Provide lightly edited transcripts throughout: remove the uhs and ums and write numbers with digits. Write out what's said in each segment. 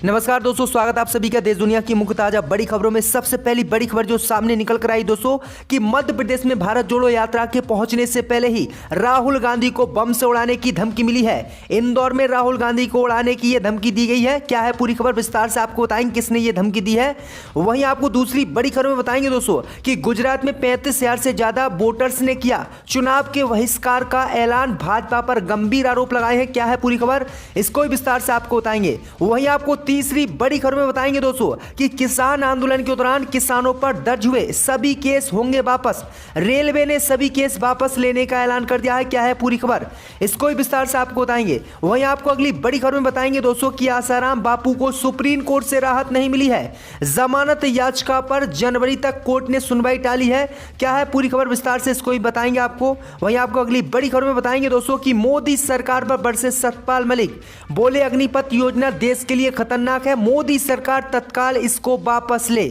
नमस्कार दोस्तों, स्वागत आप सभी का देश दुनिया की मुख्य ताजा बड़ी खबरों में। सबसे पहली बड़ी खबर जो सामने निकल कर आई दोस्तों कि मध्य प्रदेश में भारत जोड़ो यात्रा के पहुंचने से पहले ही राहुल गांधी को बम से उड़ाने की धमकी मिली है। इंदौर में राहुल गांधी को उड़ाने की यह धमकी दी गई है। क्या है पूरी खबर, विस्तार से आपको बताएंगे किसने यह धमकी दी है। वहीं आपको दूसरी बड़ी खबर में बताएंगे दोस्तों कि गुजरात में 35,000 से ज्यादा वोटर्स ने किया चुनाव के बहिष्कार का ऐलान। भाजपा पर गंभीर आरोप लगाए हैं। क्या है पूरी खबर, इसको विस्तार से आपको बताएंगे। वहीं आपको तीसरी बड़ी खबर में बताएंगे दोस्तों कि किसान आंदोलन के दौरान किसानों पर दर्ज हुए सभी केस होंगे वापस। रेलवे ने सभी केस वापस लेने का ऐलान कर दिया है। क्या है पूरी खबर, इसको विस्तार से आपको बताएंगे। वहीं आपको अगली बड़ी खबर में बताएंगे दोस्तों कि आसाराम बापू को सुप्रीम कोर्ट से राहत नहीं मिली है। जमानत याचिका पर जनवरी तक कोर्ट ने सुनवाई टाली है। क्या है पूरी खबर, विस्तार से इसको भी बताएंगे आपको। वहीं आपको अगली बड़ी खबर में बताएंगे दोस्तों कि मोदी सरकार पर बरसे सतपाल मलिक, बोले अग्निपथ योजना देश के लिए खतरनाक है, मोदी सरकार तत्काल इसको वापस ले।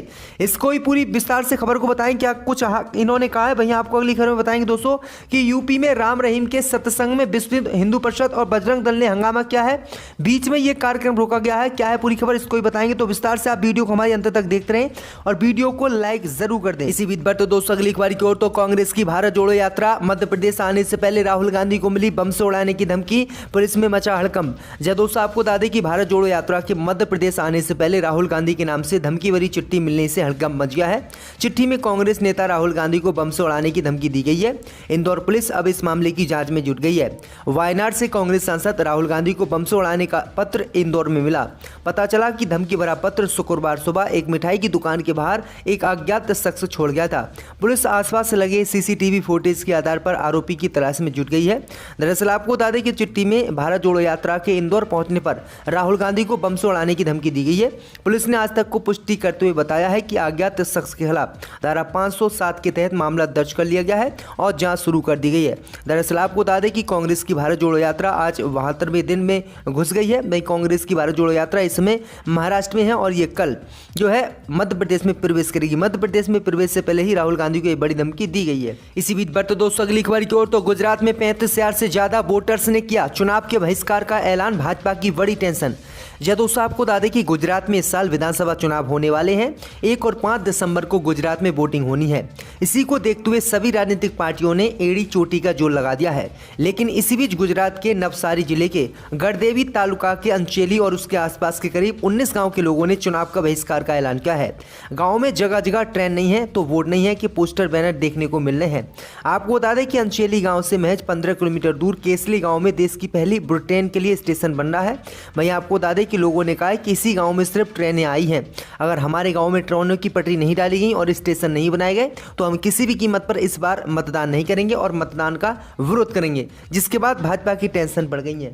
इसको ही पूरी विस्तार से खबर को बताएं क्या कुछ इन्होंने कहा है। वहीं आपको अगली खबर में बताएंगे दोस्तों कि यूपी में राम रहीम के सत्संग में विश्व हिंदू परिषद और बजरंग दल ने हंगामा किया है। बीच में यह कार्यक्रम रोका गया है। क्या है पूरी खबर, इसको ही बताएंगे। तो विस्तार से आप वीडियो को हमारे अंत तक देखते रहें और वीडियो को लाइक जरूर कर दें। इसी बीच पर तो दोस्तों अगली खबर की ओर तो कांग्रेस की भारत जोड़ो यात्रा मध्य प्रदेश आने से पहले राहुल गांधी को मिली बम से उड़ाने की धमकी, पुलिस में मचा हड़कंप। जब दोस्तों आपको बता दें कि भारत जोड़ो यात्रा के मध्य प्रदेश आने से पहले राहुल गांधी के नाम से धमकी भरी चिट्ठी मिलने से हड़कंप मच गया है। चिट्ठी में कांग्रेस नेता राहुल गांधी को बम से उड़ाने की धमकी दी गई है। इंदौर पुलिस अब इस मामले की जांच में जुट गई है। वायनाड से कांग्रेस सांसद राहुल गांधी को बम से उड़ाने का पत्र इंदौर में मिला। पता चला कि धमकी भरा पत्र शुक्रवार सुबह एक मिठाई की दुकान के बाहर एक अज्ञात शख्स छोड़ गया था। पुलिस आसपास लगे सीसीटीवी फुटेज के आधार पर आरोपी की तलाश में जुट गई है। दरअसल आपको बता दें कि चिट्ठी में भारत जोड़ो यात्रा के इंदौर पहुंचने पर राहुल गांधी को बम से उड़ाने की धमकी दी गई है। पुलिस ने आज तक को पुष्टि करते हुए बताया है कि अज्ञात शख्स के खिलाफ धारा 507 के तहत मामला दर्ज कर लिया गया है और जांच शुरू कर दी गई है। दरअसल आपको बता दें कि कांग्रेस की भारत जोड़ो यात्रा आज 72वें दिन में घुस गई है। वहीं कांग्रेस की भारत जोड़ो यात्रा इस समय महाराष्ट्र में है और ये कल जो है मध्य प्रदेश में प्रवेश करेगी। मध्य प्रदेश में प्रवेश से पहले ही राहुल गांधी को एक बड़ी धमकी दी गई है। इसी बीच पर तो दोस्तों अगली खबर की ओर तो गुजरात में 35,000 से ज्यादा वोटर्स ने किया चुनाव के बहिष्कार का ऐलान, भाजपा की बड़ी टेंशन। जब दोस्तों आपको बता दें कि गुजरात में इस साल विधानसभा चुनाव होने वाले हैं। 1 और 5 दिसंबर को गुजरात में वोटिंग होनी है। इसी को देखते हुए सभी राजनीतिक पार्टियों ने एड़ी चोटी का जोर लगा दिया है। लेकिन इसी बीच गुजरात के नवसारी जिले के गढ़देवी तालुका के अंचेली और उसके आसपास के करीब 19 गांव के लोगों ने चुनाव का बहिष्कार का ऐलान किया है। गाँव में जगह जगह ट्रेन नहीं है तो वोट नहीं है कि पोस्टर बैनर देखने को मिल रहे हैं। आपको बता दें कि अंचेली गाँव से महज 15 किलोमीटर दूर केसली गाँव में देश की पहली बुलेट ट्रेन के लिए स्टेशन बन रहा है। वहीं आपको बता दें कि लोगों ने कहा है कि इसी गांव में सिर्फ ट्रेनें आई हैं। अगर हमारे गांव में ट्रेनों की पटरी नहीं डाली गई और स्टेशन नहीं बनाए गए तो हम किसी भी कीमत पर इस बार मतदान नहीं करेंगे और मतदान का विरोध करेंगे। जिसके बाद भाजपा की टेंशन बढ़ गई है।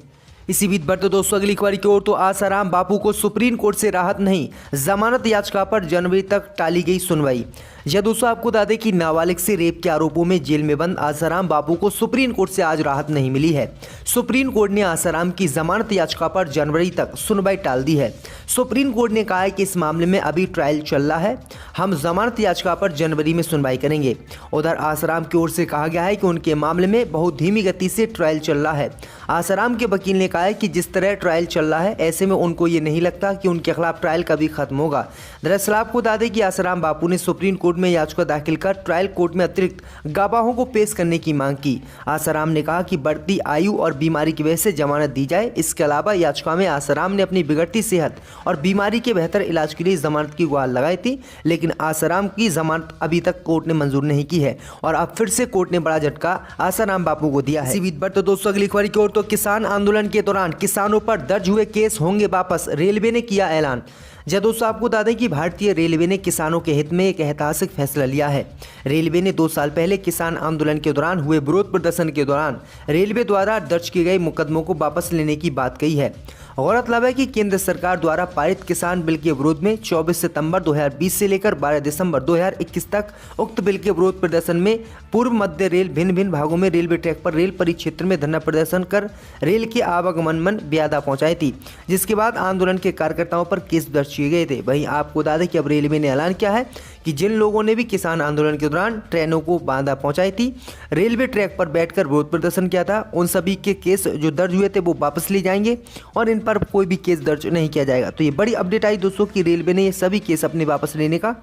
इसी बीच पर तो दोस्तों अगली खबर की ओर तो आसाराम बापू को सुप्रीम कोर्ट से राहत नहीं, जमानत याचिका पर जनवरी तक टाली गई सुनवाई। यह दोस्तों आपको बता दें कि नाबालिग से रेप के आरोपों में जेल में बंद आसाराम बापू को सुप्रीम कोर्ट से आज राहत नहीं मिली है। सुप्रीम कोर्ट ने आसाराम की जमानत याचिका पर जनवरी तक सुनवाई टाल दी है। सुप्रीम कोर्ट ने कहा है कि इस मामले में अभी ट्रायल चल रहा है, हम जमानत याचिका पर जनवरी में सुनवाई करेंगे। उधर आसाराम की ओर से कहा गया है कि उनके मामले में बहुत धीमी गति से ट्रायल चल रहा है। आसाराम के वकील ने कहा है कि जिस तरह ट्रायल चल रहा है ऐसे में उनको ये नहीं लगता कि उनके खिलाफ ट्रायल कभी खत्म होगा। दरअसल आपको बता दें कि आसाराम बापू ने सुप्रीम कोर्ट में याचिका दाखिल कर ट्रायल कोर्ट में अतिरिक्त गवाहों को पेश करने की मांग की। आसाराम ने कहा कि बढ़ती आयु और बीमारी की वजह से जमानत दी जाए। इसके अलावा याचिका में आसाराम ने अपनी बिगड़ती सेहत और बीमारी के बेहतर इलाज के लिए जमानत की गुहार लगाई थी। लेकिन आसाराम की जमानत अभी तक कोर्ट ने मंजूर नहीं की है और अब फिर से कोर्ट ने बड़ा झटका आसाराम बापू को दिया है। इसी बीच पर तो दोस्तों अगली खबर की ओर तो किसान आंदोलन के दौरान किसानों पर दर्ज हुए केस होंगे वापस, रेलवे ने किया ऐलान। जब दोस्तों आपको बता दें कि भारतीय रेलवे ने किसानों के हित में एक ऐतिहासिक फैसला लिया है। रेलवे ने 2 साल पहले किसान आंदोलन के दौरान हुए विरोध प्रदर्शन के दौरान रेलवे द्वारा दर्ज किए गए मुकदमों को वापस लेने की बात कही है। गौरतलब है कि केंद्र सरकार द्वारा पारित किसान बिल के विरोध में 24 सितंबर 2020 से लेकर 12 दिसंबर 2021 तक उक्त बिल के विरोध प्रदर्शन में पूर्व मध्य रेल भिन्न भिन्न भागों में रेलवे ट्रैक पर रेल परिक्षेत्र में धरना प्रदर्शन कर रेल के आवागमन में व्याधा पहुंचाई थी। जिसके बाद आंदोलन के कार्यकर्ताओं पर केस दर्ज किए गए थे। वहीं आपको बता दें कि अब रेलवे ने ऐलान किया है कि जिन लोगों ने भी किसान आंदोलन के दौरान ट्रेनों को बाधा पहुंचाई थी, रेलवे ट्रैक पर बैठकर विरोध प्रदर्शन किया था, उन सभी के केस जो दर्ज हुए थे वो वापस लिए जाएंगे और इन पर कोई भी केस दर्ज नहीं किया जाएगा। तो ये बड़ी अपडेट आई दोस्तों कि रेलवे ने ये सभी केस अपने वापस लेने का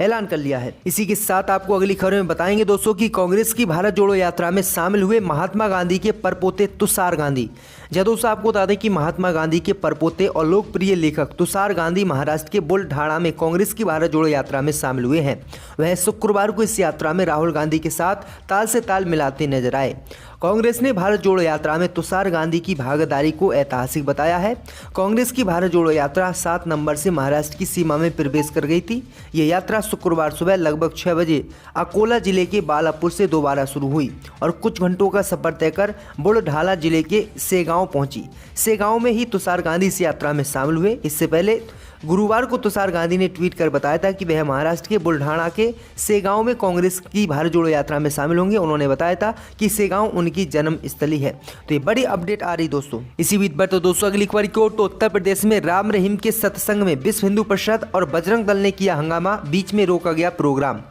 ऐलान कर लिया है। इसी के साथ आपको अगली खबर में बताएंगे दोस्तों कि कांग्रेस की भारत जोड़ो यात्रा में शामिल हुए महात्मा गांधी के परपोते तुषार गांधी। दोस्तों आपको बता दें कि महात्मा गांधी के परपोते और लोकप्रिय लेखक तुषार गांधी महाराष्ट्र के बुलढाणा में कांग्रेस की भारत जोड़ो यात्रा में शामिल हुए हैं। वह शुक्रवार को इस यात्रा में राहुल गांधी के साथ ताल से ताल मिलाते नजर आए। कांग्रेस ने भारत जोड़ो यात्रा में तुषार गांधी की भागीदारी को ऐतिहासिक बताया है। कांग्रेस की भारत जोड़ो यात्रा 7 नवंबर से महाराष्ट्र की सीमा में प्रवेश कर गई थी। यह यात्रा शुक्रवार सुबह लगभग 6 बजे अकोला जिले के बालापुर से दोबारा शुरू हुई और कुछ घंटों का सफर तय कर बुलढाना जिले के सेगांव पहुंची। सेगांव में ही तुषार गांधी इस यात्रा में शामिल हुए। इससे पहले गुरुवार को तुषार गांधी ने ट्वीट कर बताया था कि वह महाराष्ट्र के बुलढाना के सेगांव में कांग्रेस की भारत जोड़ो यात्रा में शामिल होंगे। उन्होंने बताया था कि सेगांव उनकी जन्म स्थली है। तो ये बड़ी अपडेट आ रही दोस्तों। इसी बीच पर तो दोस्तों अगली खबर की ओर तो उत्तर प्रदेश में राम रहीम के सत्संग में विश्व हिंदू परिषद और बजरंग दल ने किया हंगामा, बीच में रोका गया प्रोग्राम।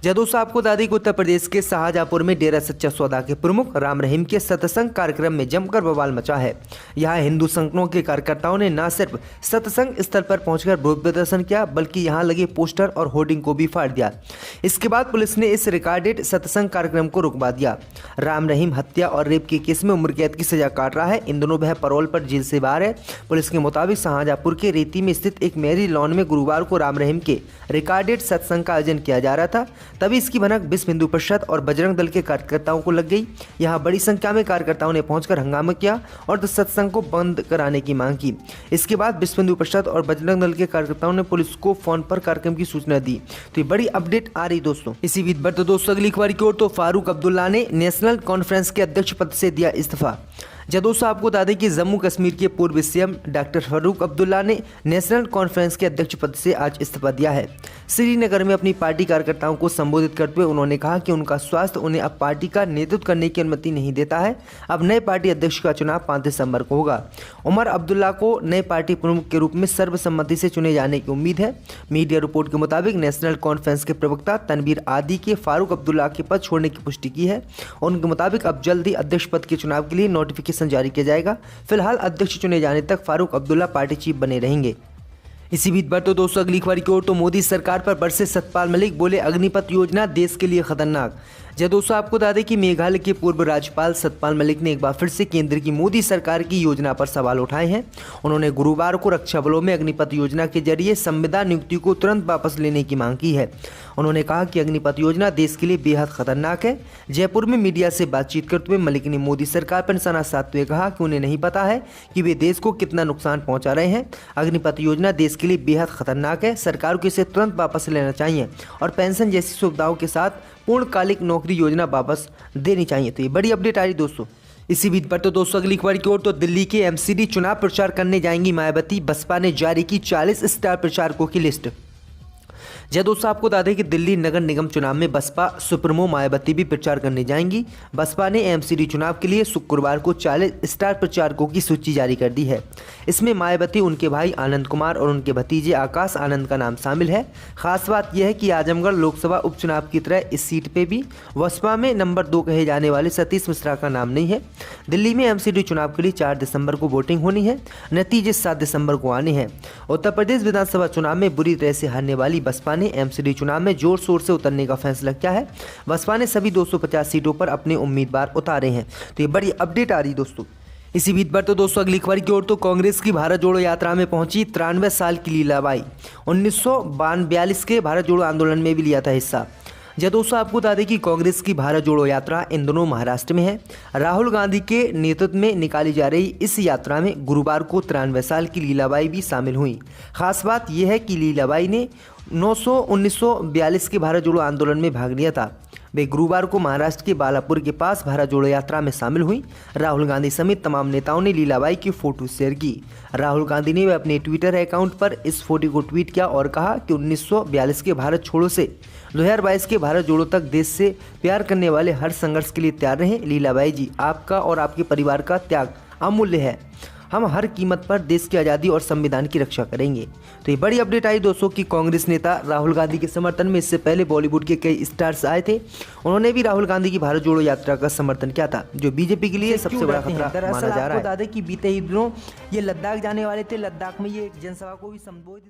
दोस्तों आपको बता दें कि उत्तर प्रदेश के शाहजहांपुर में डेरा सच्चा सौदा के प्रमुख राम रहीम के सत्संग कार्यक्रम में जमकर बवाल मचा है। यहाँ हिंदू संगठनों के कार्यकर्ताओं ने न सिर्फ सत्संग स्थल पर पहुंचकर विरोध प्रदर्शन किया बल्कि यहाँ लगे पोस्टर और होर्डिंग को भी फाड़ दिया। इसके बाद पुलिस ने इस रिकॉर्डेड सत्संग कार्यक्रम को रुकवा दिया। राम रहीम हत्या और रेप के केस में उम्र कैद की सजा काट रहा है। इन दोनों वह पैरोल पर जेल से बाहर है। पुलिस के मुताबिक शाहजहांपुर के रेती में स्थित एक मैरिज लॉन में गुरुवार को राम रहीम के रिकॉर्डेड सत्संग का आयोजन किया जा रहा था। तभी इसकी भनक विश्व हिंदू परिषद और बजरंग दल के कार्यकर्ताओं को लग गई। यहां बड़ी संख्या में कार्यकर्ताओं ने पहुंचकर हंगामा किया और सत्संग को बंद कराने की मांग की। इसके बाद विश्व हिंदू परिषद और बजरंग दल के कार्यकर्ताओं ने पुलिस को फोन पर कार्यक्रम की सूचना दी। तो ये बड़ी अपडेट आ रही दोस्तों। इसी बीच पर तो दोस्तों अगली खबर की ओर तो फारूक अब्दुल्ला ने नेशनल कॉन्फ्रेंस के अध्यक्ष पद से दिया इस्तीफा। दोस्तों आपको बता दें कि जम्मू कश्मीर के पूर्व सीएम डॉक्टर फारूक अब्दुल्ला ने नेशनल कॉन्फ्रेंस के अध्यक्ष पद से आज इस्तीफा दिया है। श्रीनगर में अपनी पार्टी कार्यकर्ताओं को संबोधित करते हुए उन्होंने कहा कि उनका स्वास्थ्य उन्हें अब पार्टी का नेतृत्व करने की अनुमति नहीं देता है। अब नए पार्टी अध्यक्ष का चुनाव 5 दिसंबर को होगा। उमर अब्दुल्ला को नए पार्टी प्रमुख के रूप में सर्वसम्मति से चुने जाने की उम्मीद है। मीडिया रिपोर्ट के मुताबिक नेशनल कॉन्फ्रेंस के प्रवक्ता तनवीर आदि के फारूक अब्दुल्ला के पद छोड़ने की पुष्टि की है। उनके मुताबिक अब जल्द ही अध्यक्ष पद के चुनाव के लिए नोटिफिकेशन जारी किया जाएगा। फिलहाल अध्यक्ष चुने जाने तक फारूक अब्दुल्ला पार्टी चीफ बने रहेंगे। इसी बीच पर तो दोस्तों अगली खबर की ओर तो मोदी सरकार पर बरसे सतपाल मलिक, बोले अग्निपथ योजना देश के लिए खतरनाक। दोस्तों आपको बता दें कि मेघालय के पूर्व राज्यपाल सतपाल मलिक ने एक बार फिर से केंद्र की मोदी सरकार की योजना पर सवाल उठाए हैं। उन्होंने गुरुवार को रक्षा बलों में अग्निपथ योजना के जरिए संविदा नियुक्ति को तुरंत वापस लेने की मांग की है। उन्होंने कहा कि अग्निपथ योजना देश के लिए बेहद खतरनाक है। जयपुर में मीडिया से बातचीत करते हुए मलिक ने मोदी सरकार पर निशाना साधते हुए कहा कि उन्हें नहीं पता है कि वे देश को कितना नुकसान पहुंचा रहे हैं। अग्निपथ योजना देश के लिए बेहद खतरनाक है। सरकार को इसे तुरंत वापस लेना चाहिए और पेंशन जैसी सुविधाओं के साथ पूर्णकालिक नौकरी योजना वापस देनी चाहिए। तो ये बड़ी अपडेट आ रही दोस्तों। इसी बीच पर तो दोस्तों अगली खबर की ओर तो दिल्ली के एमसीडी चुनाव प्रचार करने जाएंगी मायावती। बसपा ने जारी की 40 स्टार प्रचारकों की लिस्ट। दोस्तों आपको बता दें कि दिल्ली नगर निगम चुनाव में बसपा सुप्रीमो मायावती भी प्रचार करने जाएंगी। बसपा ने एमसीडी चुनाव के लिए शुक्रवार को 40 स्टार प्रचारकों की सूची जारी कर दी है। इसमें मायावती, उनके भाई आनंद कुमार और उनके भतीजे आकाश आनंद का नाम शामिल है। खास बात यह है कि आजमगढ़ लोकसभा उपचुनाव की तरह इस सीट पे भी बसपा में नंबर 2 कहे जाने वाले सतीश मिश्रा का नाम नहीं है। दिल्ली में एमसीडी चुनाव के लिए 4 दिसंबर को वोटिंग होनी है। नतीजे 7 दिसंबर को आने हैं। उत्तर प्रदेश विधानसभा चुनाव में बुरी तरह से हारने वाली बसपा ने एमसीडी चुनाव में जोर शोर से उतरने का फैसला किया है। बसपा ने सभी 250 सीटों पर अपने उम्मीदवार उतारे हैं। तो ये बड़ी अपडेट आ रही दोस्तों। इसी बीच पर तो दोस्तों अगली खबर की ओर तो कांग्रेस की भारत जोड़ो यात्रा में पहुंची 93 साल की लीलाबाई। 1942 के भारत जोड़ो आंदोलन में भी लिया था हिस्सा। दोस्तों आपको बता दें कि कांग्रेस की भारत जोड़ो यात्रा इन दोनों महाराष्ट्र में है। राहुल गांधी के नेतृत्व में निकाली जा रही इस यात्रा में गुरुवार को 93 साल की लीलाबाई भी शामिल हुई। खास बात यह है कि लीलाबाई ने 1942 के भारत जोड़ो आंदोलन में भाग लिया था। वे गुरुवार को महाराष्ट्र के बालापुर के पास भारत जोड़ो यात्रा में शामिल हुई। राहुल गांधी समेत तमाम नेताओं ने लीलाबाई की फोटो शेयर की। राहुल गांधी ने अपने ट्विटर अकाउंट पर इस फोटो को ट्वीट किया और कहा कि 1942 के भारत छोड़ो से 2022 के भारत जोड़ो तक देश से प्यार करने वाले हर संघर्ष के लिए तैयार रहें। लीलाबाई जी, आपका और आपके परिवार का त्याग अमूल्य है। हम हर कीमत पर देश की आज़ादी और संविधान की रक्षा करेंगे। तो ये बड़ी अपडेट आई दोस्तों कि कांग्रेस नेता राहुल गांधी के समर्थन में इससे पहले बॉलीवुड के कई स्टार्स आए थे। उन्होंने भी राहुल गांधी की भारत जोड़ो यात्रा का समर्थन किया था, जो बीजेपी के लिए सबसे बड़ा खतरा माना जा रहा है। बता दें कि बीते ही दिनों ये लद्दाख जाने वाले थे। लद्दाख में ये एक जनसभा को भी संबोधित